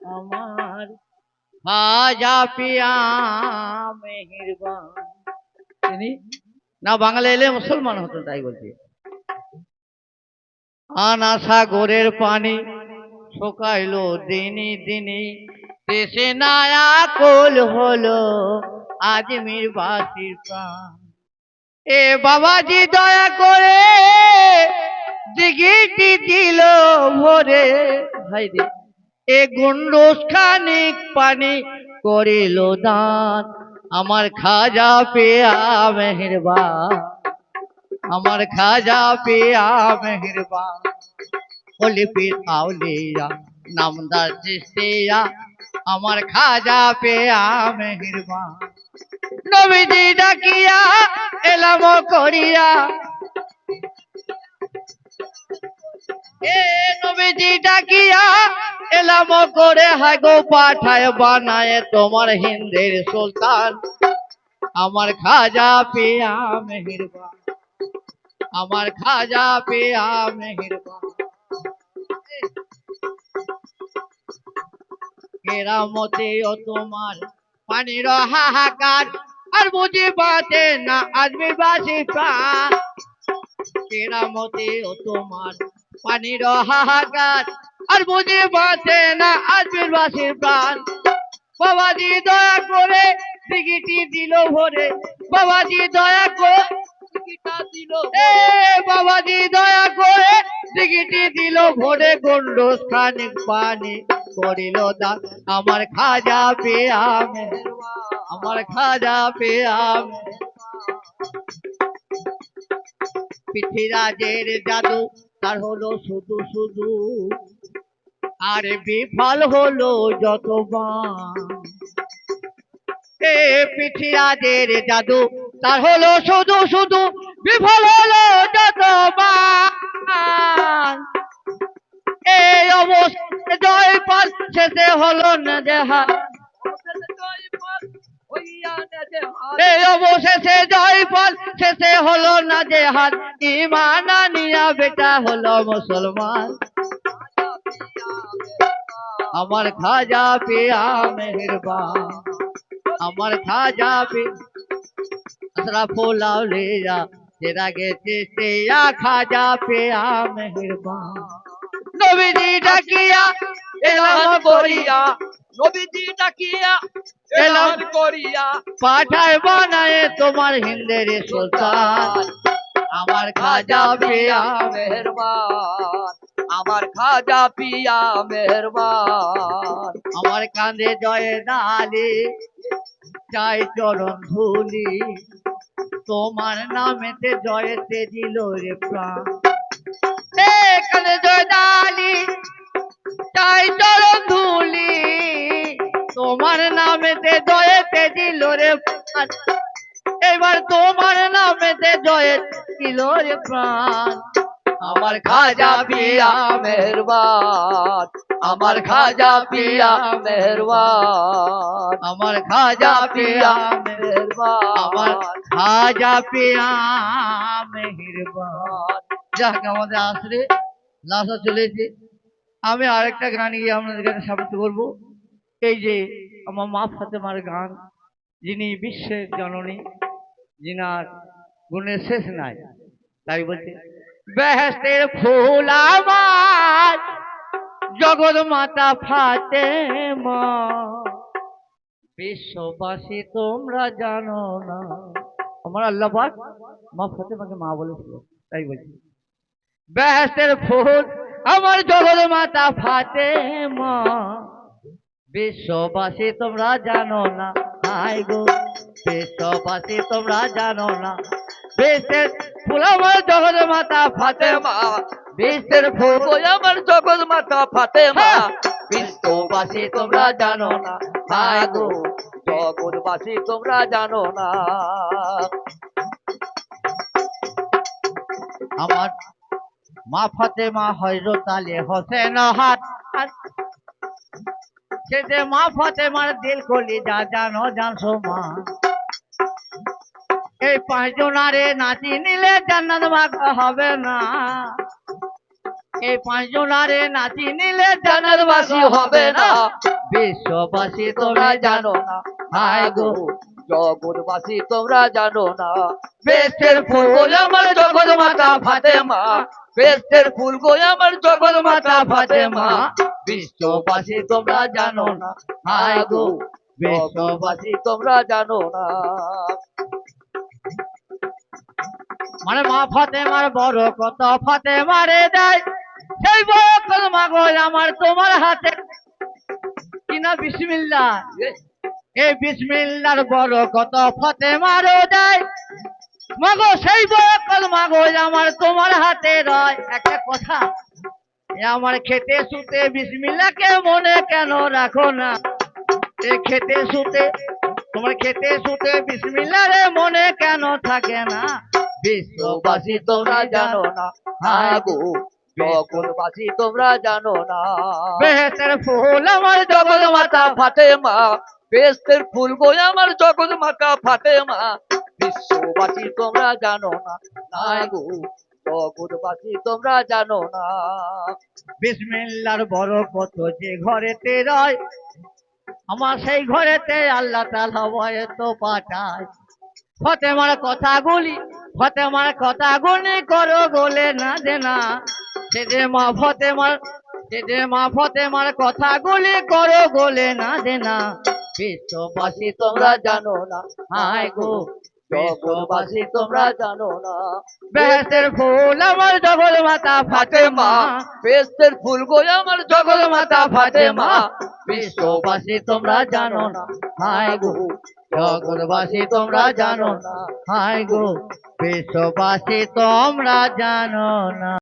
আমার খাজা পিয়া মেহেরবান। তিনি না বাঙালি এলে মুসলমান হতো, তাই বলছি। আনা সাগরের পানি শুকাইলো দিনই দিনই, দেশে নায়া কোল হলো আজমির বাসির প্রাণ। এ বাবাজি দয়া করে দিঘিটি দিল ভরে, ভাইরে এ গুন্ডুস খানিক পানি করিল দান। আমার খাজা পেয়া মেহেরবান, আমার খাজা পেয়া মেহেরবান। ওলি পীর আউলিয়া নামদার চিশতিয়া, আমার খাজা পেয়া মেহেরবান। নবীজি ডাকিয়া এলাম করিয়া, এ নবীজি ডাকিয়া এলাম করে, হাগো পাঠায় বানায় তোমার হিন্দের সুলতান। আমার খাজা পেয়া মেহেরবান, আমার খাজা পেয়া মেহেরবান। কেরামতে ও তোমার পানির হাহাকার, আর বুঝি বাঁচে না আজমির বাসী প্রাণ। কেরামতে ও তোমার পানির হাহাকার, আর বুঝি বাঁচে না আজমির বাসীর প্রাণ। বাবাজি দয়া করে দিঘিটি দিল ভরে, বাবাজি দয়া করে দিঘিটা দিল, এ বাবাজি দয়া করে দিঘিটি দিল ভরে, গন্ডোস খানিক পানি করিল দান। আমার খাজা পেয়া মেহেরবান, আমার খাজা পেয়া মেহেরবান। পৃথিরাজের জাদু তার হলো শুধু শুধু, আর বিফল হলো যতবার। এ পৃথিরাজের জাদু তার হলো শুধু শুধু, বিফল হলো যতবার। এই অবস্থা জয় পাল শেষে হলো না জেহাদ, এই অবশেষে জয় পাল শেষে হলো না জেহাদ। ঈমান আনিয়া বেটা হলো মুসলমান। আমার খাজা পিয়া মেহেরবান, আমার খাজা পি আশরাফুল আউলিয়া তেরা গেছে সেয়া খাজা পিয়া মেহেরবান। নবীজি ডাকিয়া এলাম করিয়া, নবীজি ডাকিয়া এলাম করিয়া, পাঠায় বানায় তোমার হিন্দের সুলতান। আমার খাজা পিয়া মেহেরবান, আমার খাজা পিয়া মেহেরবান। আমার কাঁধে জয় দালি চাই চরণ ধুলি, তোমার নামেতে জয়তে দিল রে প্রাণ। কাঁধে জয় দালি চাই চরণ ধুলি, তোমার নামেতে জয়তে দিল রে প্রাণ। এবার তোমার নামেতে জয় দিল রে প্রাণ। আমার খাজা পিয়া মেহেরবান, আমার খাজা পিয়া মেহেরবান, আমার খাজা পিয়া মেহেরবান, আমার খাজা পিয়া মেহেরবান। যাক আমাদের আসরে লাশা চলেছে। আমি আরেকটা গান গিয়ে আপনাদের কাছে সাবিত করবো। এই যে আমার মা ফাতেমার গান, যিনি বিশ্বের জননী, যিনার গুণের শেষ নাই, তাই বলছে বেহেশতের ফুল আমার জগৎ মাতা ফাতেমা, বিশ্ববাসী তোমরা জানো না। আমার আল্লাহ পাক মা ফাতেমাকে মা বলেছিল, তাই বলছি বেহেশতের ফুল আমার জগৎ মাতা ফাতেমা, বিশ্ববাসী তোমরা জানো না। হাই গো বিশ্ববাসী তোমরা জানো না, বিশ্বের ফুল আমার জগৎ মাতা ফাতেমা, বিশ্বের ফুল আমার জগৎ মাতা ফাতেমা, বিশ্ববাসী তোমরা জানো না। হাই গো জগৎবাসী তোমরা জানো না। আমার মা ফাতেমা হযরত আলী হোসেন হাত, সে যে মা ফাতেমার দিল কলিজা জানো জানছো মা। এই পাঁচজনারে নাচি নিলে জান্নাত ভাগ হবে না, এই পাঁচজনারে নাচি নিলে জান্নাতবাসী হবে না। বিশ্ববাসী তোমরা জানো না, হায় গো জগৎবাসী তোমরা জানো না, বেস্টের ফুল ফুল আমার জগৎ মাতা ফাতেমা, বেস্টের ফুল গো আমার জগৎ মাতা ফাতেমা, বিশ্ববাসী তোমরা জানো না, হায় গো বিশ্ববাসী তোমরা জানো না। মানে মা ফাতেমার বড় কত ফাতেমারে দেয়, সেই বড় কলমা গো আমার তোমার হাতে, কিনা বিসমিল্লাহ, এই বিসমিল্লাহর বড় কত ফাতেমারও দেয়, মাগো সেই বড় কলমা গো আমার তোমার হাতে রয়। একটা কথা, এ আমার খেতে শুতে বিসমিল্লাহকে মনে কেন রাখো না, এ খেতে শুতে, তোমার খেতে শুতে বিসমিল্লাহ রে মনে কেন থাকে না, বিশ্ববাসী তোমরা জানো না, হায় গো জগৎবাসী তোমরা জানো না, বেহেশতের ফুল আমার জগৎ মাতা ফাতেমা, বেহেশতের ফুল গো আমার জগৎ মাতা ফাতেমা, বিশ্ববাসী তোমরা জানো না, হায় গো জগৎবাসী তোমরা জানো না। বিসমিল্লাহর বড় কত যে ঘরেতে রয়, আমার সেই ঘরেতে আল্লাহ তাআলা ভয়ে তো পাঠায়, ফাতেমার কথাগুলি, ফাতেমার কথাগুলি করো গোলে না দেনা, সে যে মা ফাতেমার, সে যে মা ফাতেমার কথাগুলি করো গোলে না দেনা, বিশ্ববাসী তোমরা জানো না, হায় গো জগৎবাসী তোমরা জানো না, বেহেশতের ফুল আমার জগৎ মাতা ফাতেমা, বেহেশতের ফুল গো আমার জগৎ মাতা ফাতেমা, বিশ্ববাসী তোমরা জানো না, হায় গো জগৎবাসী তোমরা জানো না, হায় গো বিশ্ববাসী তোমরা জানো না।